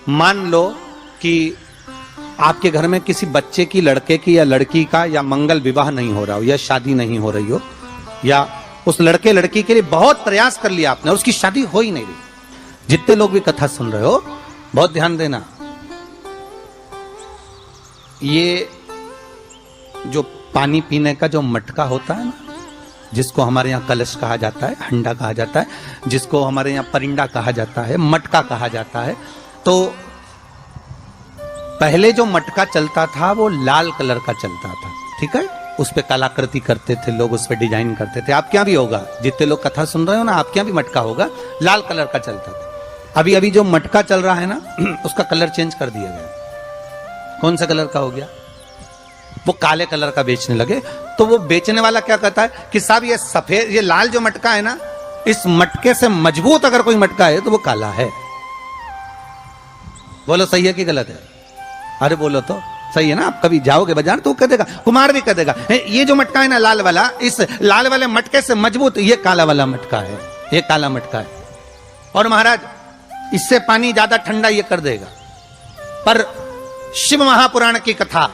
मान लो कि आपके घर में किसी बच्चे की, लड़के की या लड़की का या मंगल विवाह नहीं हो रहा हो या शादी नहीं हो रही हो, या उस लड़के लड़की के लिए बहुत प्रयास कर लिया आपने और उसकी शादी हो ही नहीं रही। जितने लोग भी कथा सुन रहे हो बहुत ध्यान देना, ये जो पानी पीने का जो मटका होता है ना, जिसको हमारे यहाँ कलश कहा जाता है, हंडा कहा जाता है, जिसको हमारे यहाँ परिंडा कहा जाता है, मटका कहा जाता है, तो पहले जो मटका चलता था वो लाल कलर का चलता था, ठीक है। उस पे कलाकृति करते थे लोग, उस पे डिजाइन करते थे। आपके यहाँ भी होगा, जितने लोग कथा सुन रहे हो ना, आपके यहाँ भी मटका होगा, लाल कलर का चलता था। अभी अभी जो मटका चल रहा है ना, उसका कलर चेंज कर दिया गया। कौन सा कलर का हो गया? वो काले कलर का बेचने लगे। तो वो बेचने वाला क्या कहता है कि साहब ये सफेद, ये लाल जो मटका है ना, इस मटके से मजबूत अगर कोई मटका है तो वो काला है। बोलो सही है कि गलत है? अरे बोलो तो सही है ना। आप कभी जाओगे बाजार तो कह देगा, कुमार भी कह देगा, ये जो मटका है ना लाल वाला, इस लाल वाले मटके से मजबूत ये काला वाला मटका है, ये काला मटका है। और महाराज इससे पानी ज्यादा ठंडा ये कर देगा। पर शिव महापुराण की कथा,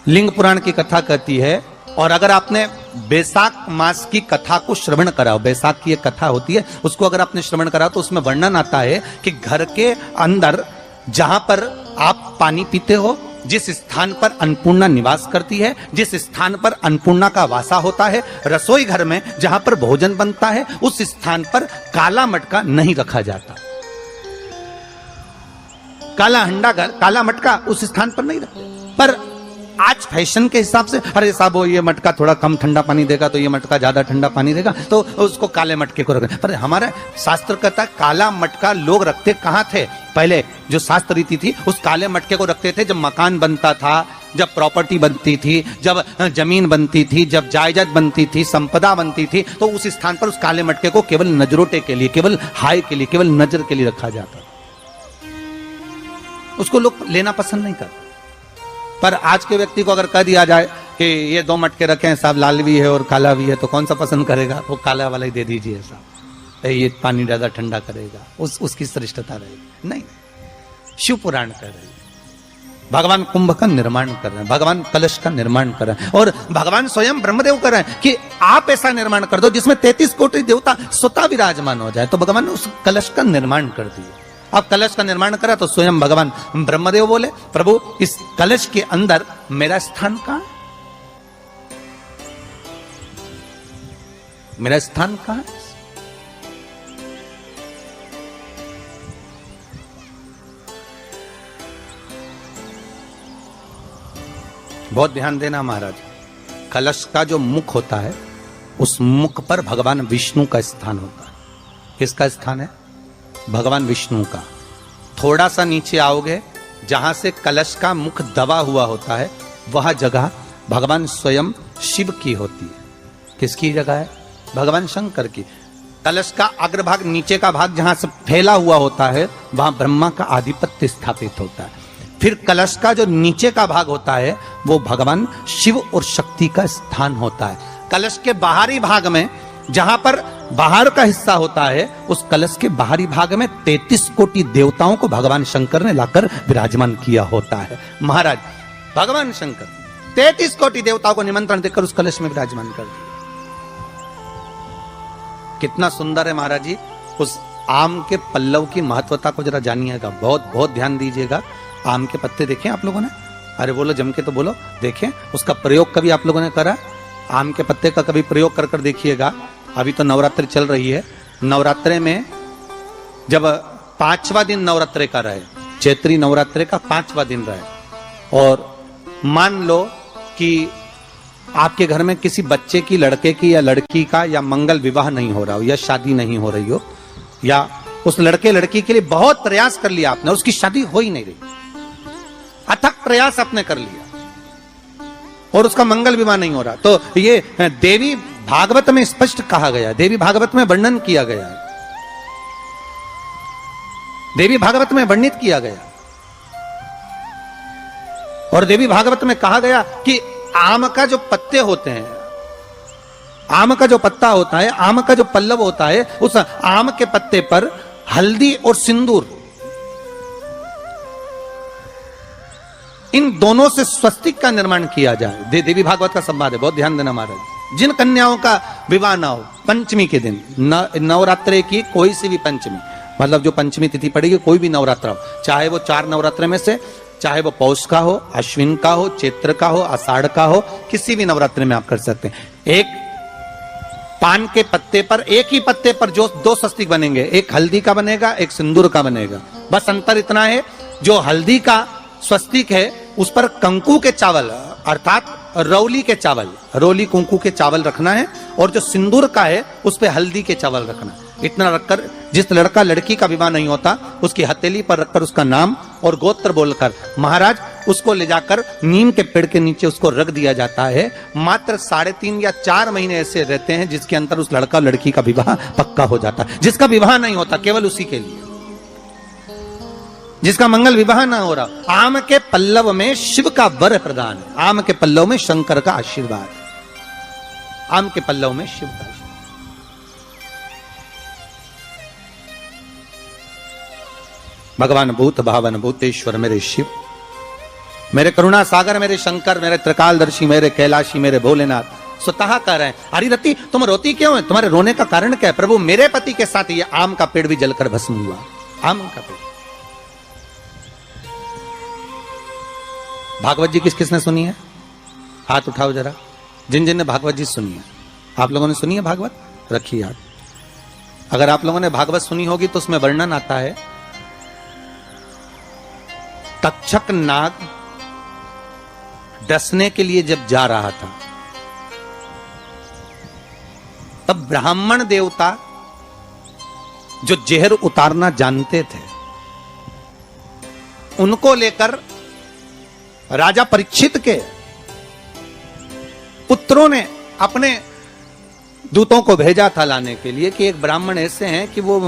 लिंग पुराण की कथा कहती है, और अगर आपने बैसाख मास की कथा को श्रवण कराओ, बैसाख की एक कथा होती है, उसको अगर आपने श्रवण कराओ तो उसमें वर्णन आता है कि घर के अंदर जहां पर आप पानी पीते हो, जिस स्थान पर अन्नपूर्णा निवास करती है, जिस स्थान पर अन्नपूर्णा का वासा होता है, रसोई घर में जहां पर भोजन बनता है, उस स्थान पर काला मटका नहीं रखा जाता। काला हंडा, काला मटका उस स्थान पर नहीं रखते। पर आज फैशन के हिसाब से, अरे साहब वो ये मटका थोड़ा कम ठंडा पानी देगा तो ये मटका ज्यादा ठंडा पानी देगा, तो उसको काले मटके को रखें। पर हमारा शास्त्र कहता है काला मटका लोग रखते कहां थे? पहले जो शास्त्र रीति थी, उस काले मटके को रखते थे जब मकान बनता था, जब प्रॉपर्टी बनती थी, जब जमीन बनती थी, जब जायदाद बनती थी, संपदा बनती थी, तो उस स्थान पर उस काले मटके को केवल नजरोटे के लिए, केवल हाय के लिए, केवल नजर के लिए रखा जाता। उसको लोग लेना पसंद नहीं करते। पर आज के व्यक्ति को अगर कह दिया जाए कि ये दो मटके रखे हैं साहब, लाल भी है और काला भी है, तो कौन सा पसंद करेगा? वो काला वाला ही दे दीजिए साहब, ये पानी ज्यादा ठंडा करेगा, उसकी श्रेष्ठता रहेगी। नहीं, शिव पुराण कर रहे हैं, भगवान कुंभ का निर्माण कर रहे हैं, भगवान कलश का निर्माण कर रहे हैं, और भगवान स्वयं ब्रह्मदेव कर रहे हैं कि आप ऐसा निर्माण कर दो जिसमें 33 कोटि देवता स्वतः विराजमान हो जाए। तो भगवान ने उस कलश का निर्माण कर दिया। अब कलश का निर्माण करा तो स्वयं भगवान ब्रह्मदेव बोले, प्रभु इस कलश के अंदर मेरा स्थान कहां है? मेरा स्थान कहां है? बहुत ध्यान देना महाराज, कलश का जो मुख होता है, उस मुख पर भगवान विष्णु का स्थान होता है। किसका स्थान है? भगवान विष्णु का। थोड़ा सा नीचे आओगे, जहां से कलश का मुख दबा हुआ होता है, वह जगह भगवान स्वयं शिव की होती है। किसकी जगह है? भगवान शंकर की। कलश का अग्रभाग, नीचे का भाग जहां से फैला हुआ होता है, वहां ब्रह्मा का आधिपत्य स्थापित होता है। फिर कलश का जो नीचे का भाग होता है, वो भगवान शिव और शक्ति का स्थान होता है। कलश के बाहरी भाग में, जहां पर बाहर का हिस्सा होता है, उस कलश के बाहरी भाग में 33 कोटि देवताओं को भगवान शंकर ने लाकर विराजमान किया होता है। महाराज भगवान शंकर 33 कोटि देवताओं को निमंत्रण देकर उस कलश में विराजमान कर दिया। कितना सुंदर है महाराज जी। उस आम के पल्लव की महत्वता को जरा जानिएगा, बहुत बहुत ध्यान दीजिएगा। आम के पत्ते देखे आप लोगों ने? अरे बोलो जम के तो बोलो, देखें। उसका प्रयोग कभी आप लोगों ने करा? आम के पत्ते का कभी प्रयोग कर कर देखिएगा। अभी तो नवरात्रि चल रही है, नवरात्रे में जब 5वां दिन नवरात्रे का रहे, चैत्री नवरात्रे का 5वां दिन रहे, और मान लो कि आपके घर में किसी बच्चे की, लड़के की या लड़की का या मंगल विवाह नहीं हो रहा हो या शादी नहीं हो रही हो, या उस लड़के लड़की के लिए बहुत प्रयास कर लिया आपने और उसकी शादी हो ही नहीं रही, अथक प्रयास आपने कर लिया और उसका मंगल विवाह नहीं हो रहा, तो ये देवी भागवत में स्पष्ट कहा गया, देवी भागवत में वर्णन किया गया, देवी भागवत में वर्णित किया गया। और देवी भागवत में कहा गया कि आम का जो पत्ते होते हैं, आम का जो पत्ता होता है, आम का जो पल्लव होता है, उस आम के पत्ते पर हल्दी और सिंदूर इन दोनों से स्वस्तिक का निर्माण किया जाए। देवी भागवत का संवाद है, बहुत ध्यान देना महाराज। जिन कन्याओं का विवाह ना हो पंचमी के दिन, नवरात्रे की कोई सी भी पंचमी, मतलब जो पंचमी तिथि पड़ेगी, कोई भी नवरात्र हो, चाहे वो 4 नवरात्र में से, चाहे वो पौष का हो, अश्विन का हो, चैत्र का हो, आषाढ़ का हो, किसी भी नवरात्र में आप कर सकते हैं। एक पान के पत्ते पर, एक ही पत्ते पर जो 2 स्वस्तिक बनेंगे, एक हल्दी का बनेगा, एक सिंदूर का बनेगा। बस अंतर इतना है, जो हल्दी का स्वस्तिक है उस पर कंकु के चावल अर्थात रौली के चावल, रौली कुंकू के चावल रखना है, और जो सिंदूर का है उस पे हल्दी के चावल रखना है। इतना रखकर जिस लड़का लड़की का विवाह नहीं होता उसकी हथेली पर रखकर उसका नाम और गोत्र बोलकर महाराज उसको ले जाकर नीम के पेड़ के नीचे उसको रख दिया जाता है। मात्र 3.5 या 4 महीने ऐसे रहते हैं जिसके अंदर उस लड़का लड़की का विवाह पक्का हो जाता है। जिसका विवाह नहीं होता केवल उसी के लिए, जिसका मंगल विवाह ना हो रहा। आम के पल्लव में शिव का वर प्रदान है, आम के पल्लव में शंकर का आशीर्वाद, आम के पल्लव में शिव का आशीर्वाद। भगवान भूत भावन भूतेश्वर मेरे शिव, मेरे करुणा सागर, मेरे शंकर, मेरे त्रिकालदर्शी, मेरे कैलाशी, मेरे भोलेनाथ स्वतः कह रहे हैं, अरे रति तुम रोती क्यों है, तुम्हारे रोने का कारण क्या है? प्रभु मेरे पति के साथ ये आम का पेड़ भी जलकर भस्म हुआ। आम का पेड़। भागवत जी किस किसने सुनी है? हाथ उठाओ जरा, जिन जिन ने भागवत जी सुनी है। आप लोगों ने सुनी है भागवत? रखिए हाथ। अगर आप लोगों ने भागवत सुनी होगी तो उसमें वर्णन आता है, तक्षक नाग डसने के लिए जब जा रहा था तब ब्राह्मण देवता जो जहर उतारना जानते थे उनको लेकर राजा परीक्षित के पुत्रों ने अपने दूतों को भेजा था लाने के लिए कि एक ब्राह्मण ऐसे हैं कि वो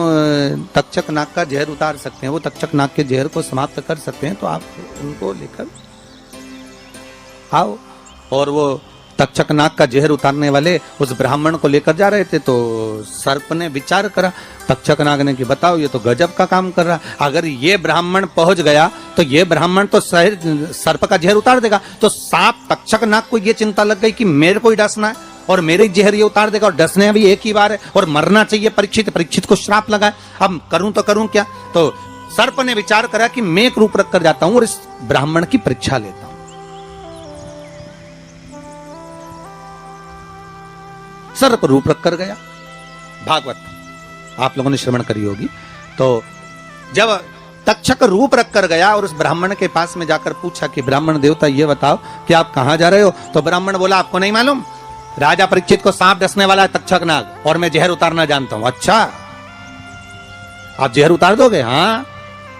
तक्षक नाग का जहर उतार सकते हैं, वो तक्षक नाग के जहर को समाप्त कर सकते हैं, तो आप उनको लेकर आओ। और वो तक्षक नाग का जहर उतारने वाले उस ब्राह्मण को लेकर जा रहे थे। तो सर्प ने विचार करा, तक्षक नाग ने कि बताओ ये तो गजब का काम कर रहा, अगर ये ब्राह्मण पहुंच गया तो ये ब्राह्मण तो सर्प का जहर उतार देगा। तो सांप तक्षक नाग को ये चिंता लग गई कि मेरे को ही डसना है और मेरे जहर ये उतार देगा, और डसने भी एक ही बार है और मरना चाहिए परीक्षित को श्राप लगा है, अब करूं तो करूं क्या। तो सर्प ने विचार करा कि मैं एक रूप रख कर जाता हूं और इस ब्राह्मण की परीक्षा लेता हूं। सर्प रूप रख कर गया। भागवत आप लोगों ने श्रवण करी होगी। तो जब तक्षक रूप रख कर गया और उस ब्राह्मण के पास में जाकर पूछा कि ब्राह्मण देवता ये बताओ कि आप कहां जा रहे हो, तो ब्राह्मण बोला आपको नहीं मालूम, राजा परीक्षित को सांप डसने वाला है तक्षक नाग और मैं जहर उतारना जानता हूं। अच्छा आप जहर उतार दोगे? हाँ।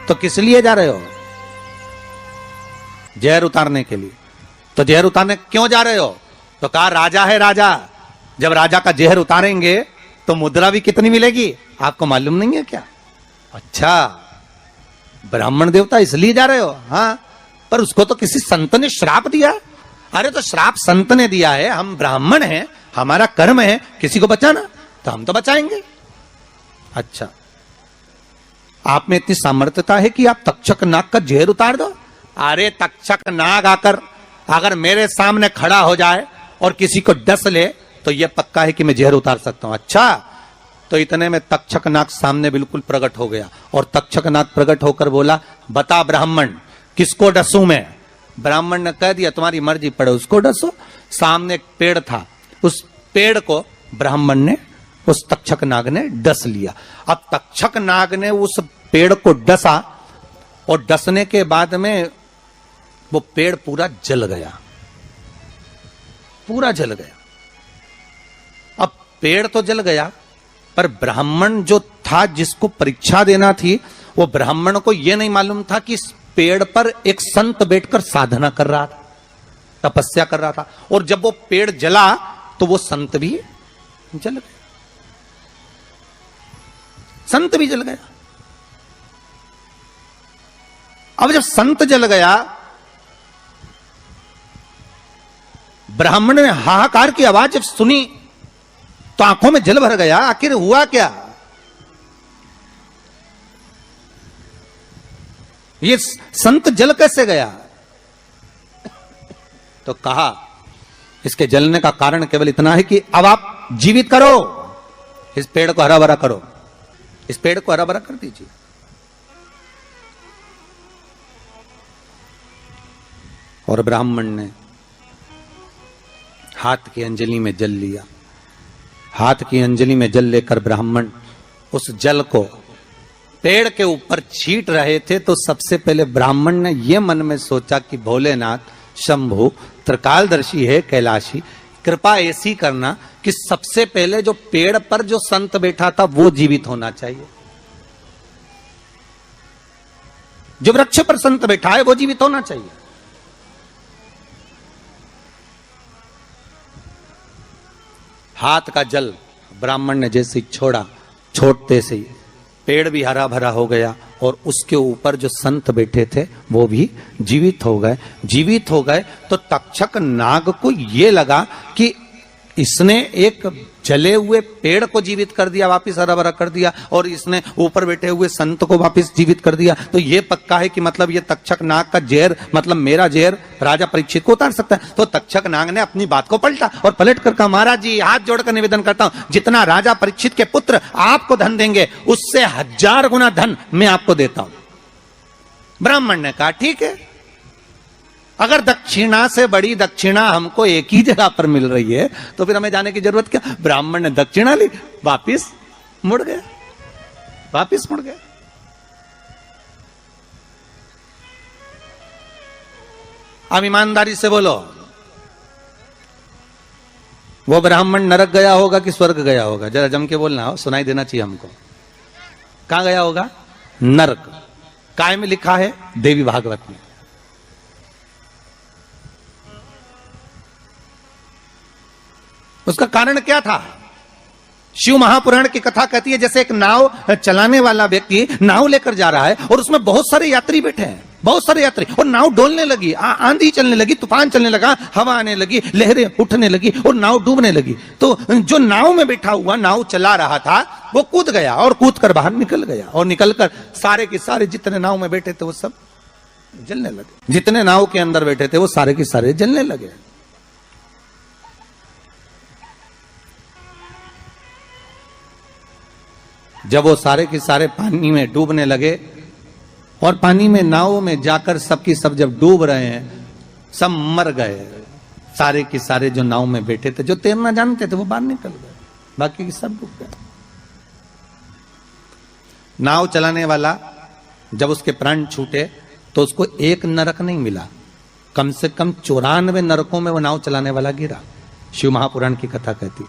तो किस लिए जा रहे हो? जहर उतारने के लिए। तो जहर उतारने क्यों जा रहे हो? तो कहा राजा है राजा, जब राजा का जहर उतारेंगे तो मुद्रा भी कितनी मिलेगी आपको मालूम नहीं है क्या? अच्छा ब्राह्मण देवता इसलिए जा रहे हो? हाँ। पर उसको तो किसी संत ने श्राप दिया। अरे तो श्राप संत ने दिया है, हम ब्राह्मण हैं, हमारा कर्म है किसी को बचाना, तो हम तो बचाएंगे। अच्छा आप में इतनी सामर्थ्यता है कि आप तक्षक नाग का जहर उतार दो? अरे तक्षक नाग आकर अगर मेरे सामने खड़ा हो जाए और किसी को डस ले तो यह पक्का है कि मैं जहर उतार सकता हूं। अच्छा तो इतने में तक्षक नाग सामने बिल्कुल प्रकट हो गया और तक्षक नाग प्रकट होकर बोला बता ब्राह्मण किसको डसूं मैं? ब्राह्मण ने कह दिया तुम्हारी मर्जी पड़े उसको डसो। सामने एक पेड़ था, उस पेड़ को ब्राह्मण ने, उस तक्षक नाग ने डस लिया। अब तक्षक नाग ने उस पेड़ को डसा और डसने के बाद में वो पेड़ पूरा जल गया, पूरा जल गया। अब पेड़ तो जल गया पर ब्राह्मण जो था जिसको परीक्षा देना थी वो ब्राह्मण को यह नहीं मालूम था कि इस पेड़ पर एक संत बैठकर साधना कर रहा था, तपस्या कर रहा था, और जब वो पेड़ जला तो वो संत भी जल गया, संत भी जल गया। अब जब संत जल गया, ब्राह्मण ने हाहाकार की आवाज जब सुनी तो आंखों में जल भर गया। आखिर हुआ क्या? ये संत जल कैसे गया? तो कहा इसके जलने का कारण केवल इतना है कि अब आप जीवित करो, इस पेड़ को हरा भरा करो, इस पेड़ को हरा भरा कर दीजिए। और ब्राह्मण ने हाथ की अंजलि में जल लिया। हाथ की अंजलि में जल लेकर ब्राह्मण उस जल को पेड़ के ऊपर छींट रहे थे, तो सबसे पहले ब्राह्मण ने यह मन में सोचा कि भोलेनाथ, शंभु, त्रिकालदर्शी है कैलाशी, कृपा ऐसी करना कि सबसे पहले जो पेड़ पर जो संत बैठा था वो जीवित होना चाहिए। जो वृक्ष पर संत बैठा है वो जीवित होना चाहिए। हाथ का जल ब्राह्मण ने जैसे छोड़ा, छोड़ते से ही पेड़ भी हरा भरा हो गया और उसके ऊपर जो संत बैठे थे वो भी जीवित हो गए। जीवित हो गए तो तक्षक नाग को ये लगा कि इसने एक जले हुए पेड़ को जीवित कर दिया, वापिस हरा भरा कर दिया, और इसने ऊपर बैठे हुए संत को वापिस जीवित कर दिया, तो ये पक्का है कि मतलब ये तक्षक नाग का जहर, मतलब मेरा जहर राजा परीक्षित को उतार सकता है। तो तक्षक नाग ने अपनी बात को पलटा और पलट कर कहा, महाराज जी हाथ जोड़कर निवेदन करता हूं, जितना राजा परीक्षित के पुत्र आपको धन देंगे उससे 1000 गुना धन मैं आपको देता हूं। ब्राह्मण ने कहा ठीक है, अगर दक्षिणा से बड़ी दक्षिणा हमको एक ही जगह पर मिल रही है तो फिर हमें जाने की जरूरत क्या। ब्राह्मण ने दक्षिणा ली, वापिस मुड़ गया, वापिस मुड़ गया। अब ईमानदारी से बोलो, वो ब्राह्मण नरक गया होगा कि स्वर्ग गया होगा? जरा जम के बोलना हो, सुनाई देना चाहिए हमको। कहां गया होगा? नरक। काय में लिखा है? देवी भागवत में। उसका कारण क्या था? शिव महापुराण की कथा कहती है जैसे एक नाव चलाने वाला व्यक्ति नाव लेकर जा रहा है और उसमें बहुत सारे यात्री बैठे हैं, बहुत सारे यात्री, और नाव डोलने लगी, आंधी चलने लगी, तूफान चलने लगा, हवा आने लगी, लहरें उठने लगी और नाव डूबने लगी। तो जो नाव में बैठा हुआ नाव चला रहा था वो कूद गया और कूद कर बाहर निकल गया, और निकलकर सारे के सारे जितने नाव में बैठे थे वो सब जलने लगे। जितने नाव के अंदर बैठे थे वो सारे के सारे जलने लगे। जब वो सारे के सारे पानी में डूबने लगे और पानी में नाव में जाकर सबकी सब जब डूब रहे हैं, सब मर गए। सारे के सारे जो नाव में बैठे थे, जो तैरना जानते थे वो बाहर निकल गए, बाकी के सब डूब गए। नाव चलाने वाला जब उसके प्राण छूटे तो उसको एक नरक नहीं मिला, कम से कम 94 नरकों में वो नाव चलाने वाला गिरा। शिव महापुराण की कथा कहती।